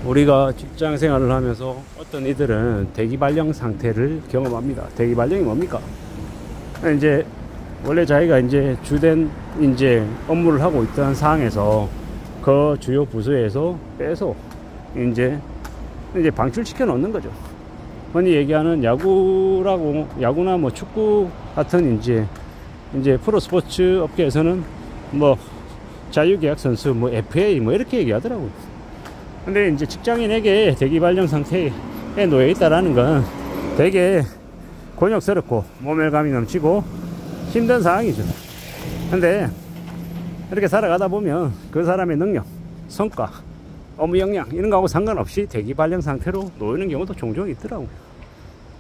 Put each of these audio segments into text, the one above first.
우리가 직장 생활을 하면서 어떤 이들은 대기발령 상태를 경험합니다. 대기발령이 뭡니까? 이제 원래 자기가 이제 주된 이제 업무를 하고 있던 상황에서 그 주요 부서에서 빼서 이제 방출시켜 놓는 거죠. 흔히 얘기하는 야구나 뭐 축구 같은 이제 프로 스포츠 업계에서는 뭐 자유계약 선수 뭐 FA 뭐 이렇게 얘기하더라고요. 근데 이제 직장인에게 대기발령 상태에 놓여 있다라는 건 되게 곤욕스럽고 모멸감이 넘치고 힘든 상황이죠. 근데 이렇게 살아가다 보면 그 사람의 능력, 성과, 업무 역량 이런 거하고 상관없이 대기발령 상태로 놓이는 경우도 종종 있더라고요.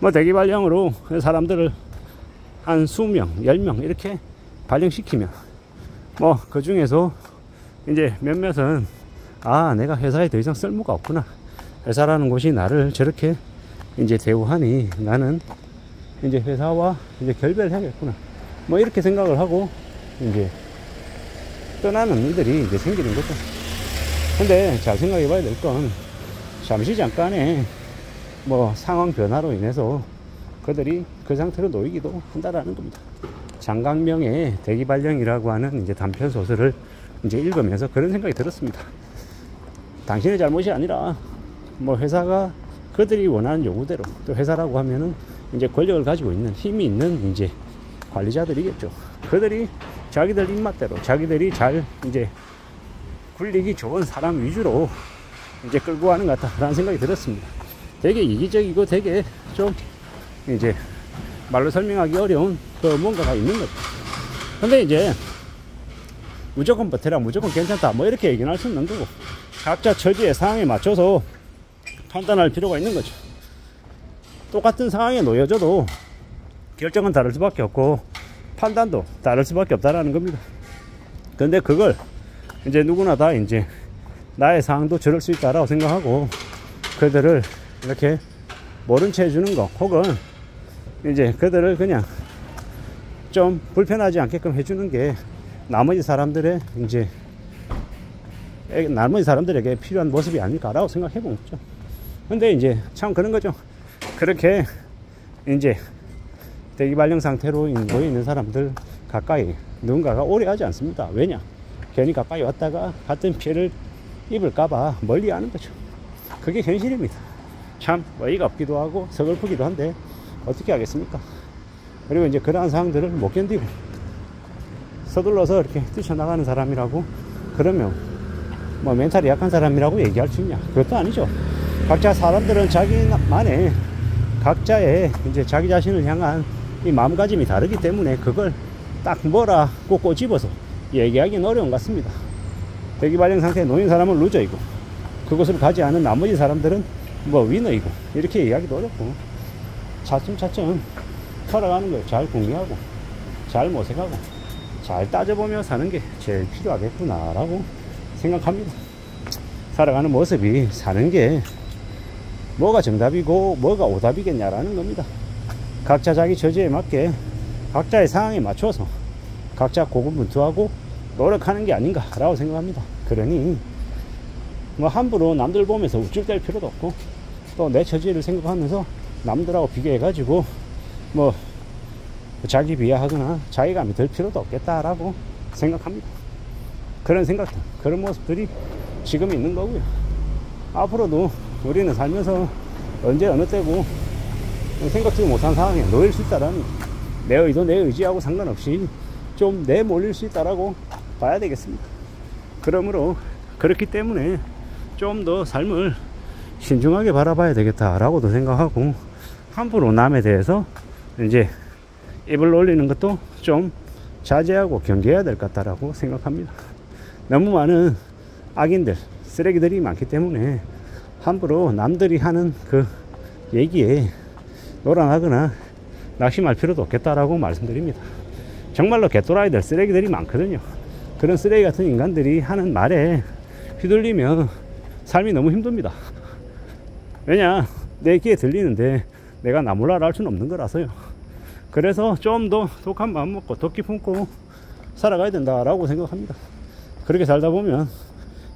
뭐 대기발령으로 사람들을 한 20명, 10명 이렇게 발령시키면 뭐 그 중에서 이제 몇몇은 내가 회사에 더 이상 쓸모가 없구나. 회사라는 곳이 나를 저렇게 이제 대우하니 나는 이제 회사와 이제 결별을 해야겠구나. 뭐 이렇게 생각을 하고 이제 떠나는 일들이 이제 생기는 거죠. 근데 잘 생각해 봐야 될 건 잠시 잠깐의 뭐 상황 변화로 인해서 그들이 그 상태로 놓이기도 한다라는 겁니다. 장강명의 대기발령이라고 하는 이제 단편 소설을 이제 읽으면서 그런 생각이 들었습니다. 당신의 잘못이 아니라 뭐 회사가 그들이 원하는 요구대로, 또 회사라고 하면은 이제 권력을 가지고 있는 힘이 있는 이제 관리자들이겠죠. 그들이 자기들 입맛대로 자기들이 잘 이제 굴리기 좋은 사람 위주로 이제 끌고 가는 것 같다라는 생각이 들었습니다. 되게 이기적이고 되게 좀 이제 말로 설명하기 어려운 그 뭔가가 있는 거죠. 근데 이제 무조건 버텨라, 무조건 괜찮다 뭐 이렇게 얘기는 할 수 없는 거고, 각자 처지의 상황에 맞춰서 판단할 필요가 있는 거죠. 똑같은 상황에 놓여져도 결정은 다를 수밖에 없고 판단도 다를 수밖에 없다라는 겁니다. 근데 그걸 이제 누구나 다 이제 나의 상황도 저럴 수 있다라고 생각하고 그들을 이렇게 모른 채 해주는 거, 혹은 이제 그들을 그냥 좀 불편하지 않게끔 해주는 게 나머지 사람들에게 필요한 모습이 아닐까라고 생각해 보죠. 근데 이제 참 그런 거죠. 그렇게 이제 대기발령 상태로 놓여 있는 사람들 가까이 누군가가 오래 하지 않습니다. 왜냐? 괜히 가까이 왔다가 같은 피해를 입을까봐 멀리 하는 거죠. 그게 현실입니다. 참 어이가 없기도 하고 서글프기도 한데 어떻게 하겠습니까? 그리고 이제 그러한 상황들을 못 견디고 서둘러서 이렇게 뛰쳐나가는 사람이라고 그러면 뭐 멘탈이 약한 사람이라고 얘기할 수 있냐? 그것도 아니죠. 각자 사람들은 자기만의 각자의 이제 자기 자신을 향한 이 마음가짐이 다르기 때문에 그걸 딱 뭐라고 꼬집어서 얘기하기는 어려운 것 같습니다. 대기발령 상태에 놓인 사람은 루저이고 그것을 가지 않은 나머지 사람들은 뭐 위너이고 이렇게 얘기하기도 어렵고, 차츰차츰 살아가는 걸 잘 궁리하고 잘 모색하고 잘 따져보며 사는 게 제일 필요하겠구나 라고 생각합니다. 살아가는 모습이 사는 게 뭐가 정답이고 뭐가 오답이겠냐라는 겁니다. 각자 자기 처지에 맞게 각자의 상황에 맞춰서 각자 고군분투하고 노력하는 게 아닌가 라고 생각합니다. 그러니 뭐 함부로 남들 보면서 우쭐댈 필요도 없고 또 내 처지를 생각하면서 남들하고 비교해 가지고 뭐 자기 비하하거나 자괴감이 들 필요도 없겠다라고 생각합니다. 그런 생각들, 그런 모습들이 지금 있는 거고요. 앞으로도 우리는 살면서 언제 어느 때고 생각지도 못한 상황에 놓일 수 있다라는, 내 의도 내 의지하고 상관없이 좀 내몰릴 수 있다라고 봐야 되겠습니다. 그러므로 그렇기 때문에 좀 더 삶을 신중하게 바라봐야 되겠다라고도 생각하고, 함부로 남에 대해서 이제 입을 올리는 것도 좀 자제하고 경계해야 될 것 같다라고 생각합니다. 너무 많은 악인들, 쓰레기들이 많기 때문에 함부로 남들이 하는 그 얘기에 놀아나거나 낙심할 필요도 없겠다라고 말씀드립니다. 정말로 개또라이들, 쓰레기들이 많거든요. 그런 쓰레기 같은 인간들이 하는 말에 휘둘리면 삶이 너무 힘듭니다. 왜냐? 내 귀에 들리는데 내가 나 몰라라 할 수는 없는 거라서요. 그래서 좀 더 독한 마음 먹고 덕기 품고 살아가야 된다라고 생각합니다. 그렇게 살다 보면,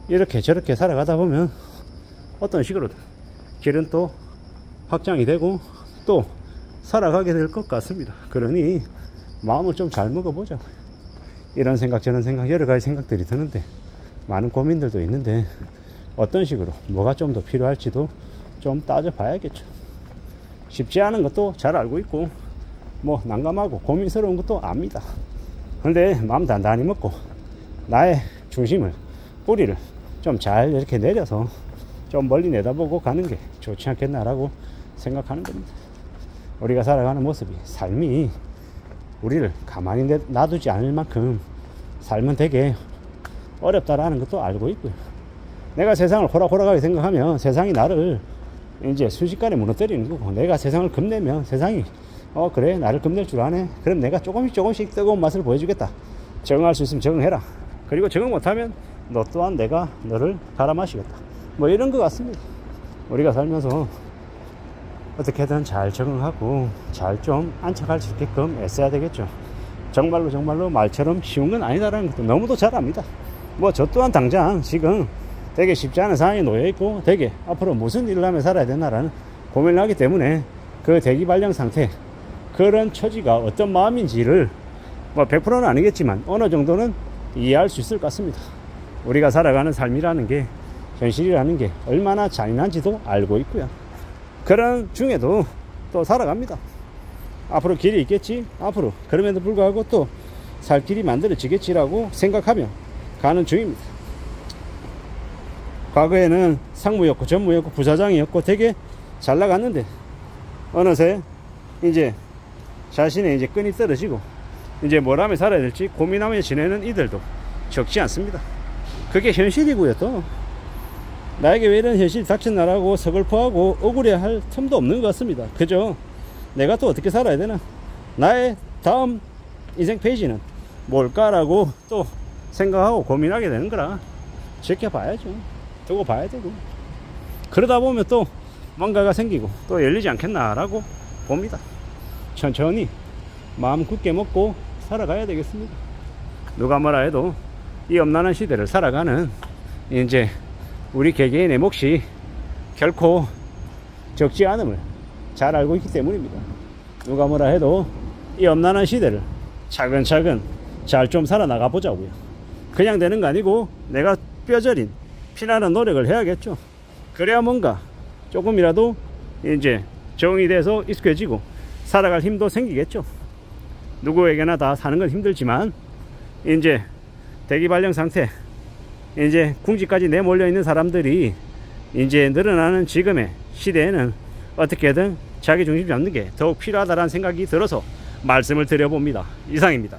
이렇게 저렇게 살아가다 보면 어떤 식으로든 길은 또 확장이 되고 또 살아가게 될 것 같습니다. 그러니 마음을 좀 잘 먹어보자. 이런 생각 저런 생각 여러 가지 생각들이 드는데 많은 고민들도 있는데 어떤 식으로 뭐가 좀 더 필요할지도 좀 따져봐야겠죠. 쉽지 않은 것도 잘 알고 있고 뭐 난감하고 고민스러운 것도 압니다. 근데 마음 단단히 먹고 나의 중심을 뿌리를 좀 잘 이렇게 내려서 좀 멀리 내다보고 가는 게 좋지 않겠나라고 생각하는 겁니다. 우리가 살아가는 모습이 삶이 우리를 가만히 놔두지 않을 만큼 삶은 되게 어렵다라는 것도 알고 있고요. 내가 세상을 호락호락하게 생각하면 세상이 나를 이제 순식간에 무너뜨리는 거고, 내가 세상을 겁내면 세상이 그래 나를 겁낼 줄 아네, 그럼 내가 조금씩 뜨거운 맛을 보여주겠다, 적응할 수 있으면 적응해라, 그리고 적응 못하면 너 또한 내가 너를 갈아 마시겠다, 뭐 이런 것 같습니다. 우리가 살면서 어떻게든 잘 적응하고 잘 좀 안착할 수 있게끔 애써야 되겠죠. 정말로 말처럼 쉬운 건 아니다라는 것도 너무도 잘 압니다. 뭐 저 또한 당장 지금 되게 쉽지 않은 상황에 놓여 있고 되게 앞으로 무슨 일을 하며 살아야 되나라는 고민을 하기 때문에 그 대기발령 상태, 그런 처지가 어떤 마음인지를 뭐 100%는 아니겠지만 어느 정도는 이해할 수 있을 것 같습니다. 우리가 살아가는 삶이라는 게, 현실이라는 게 얼마나 잔인한지도 알고 있고요. 그런 중에도 또 살아갑니다. 앞으로 길이 있겠지, 앞으로 그럼에도 불구하고 또 살 길이 만들어지겠지라고 생각하며 가는 중입니다. 과거에는 상무였고 전무였고 부사장이었고 되게 잘 나갔는데 어느새 이제 자신의 이제 끈이 떨어지고 이제 뭘 하며 살아야 될지 고민하며 지내는 이들도 적지 않습니다. 그게 현실이고요. 또 나에게 왜 이런 현실이 닥쳤나라고 서글퍼하고 억울해할 틈도 없는 것 같습니다. 그죠? 내가 또 어떻게 살아야 되나, 나의 다음 인생 페이지는 뭘까라고 또 생각하고 고민하게 되는 거라 지켜봐야죠. 두고 봐야 되고, 그러다 보면 또 뭔가가 생기고 또 열리지 않겠나라고 봅니다. 천천히 마음 굳게 먹고 살아가야 되겠습니다. 누가 뭐라 해도 이 엄난한 시대를 살아가는 이제 우리 개개인의 몫이 결코 적지 않음을 잘 알고 있기 때문입니다. 누가 뭐라 해도 이 엄난한 시대를 차근차근 잘 좀 살아나가 보자고요. 그냥 되는 거 아니고 내가 뼈저린 피나는 노력을 해야겠죠. 그래야 뭔가 조금이라도 이제 적응이 돼서 익숙해지고 살아갈 힘도 생기겠죠. 누구에게나 다 사는 건 힘들지만 이제 대기발령 상태, 이제 궁지까지 내몰려 있는 사람들이 이제 늘어나는 지금의 시대에는 어떻게든 자기 중심 잡는 게 더욱 필요하다는 생각이 들어서 말씀을 드려봅니다. 이상입니다.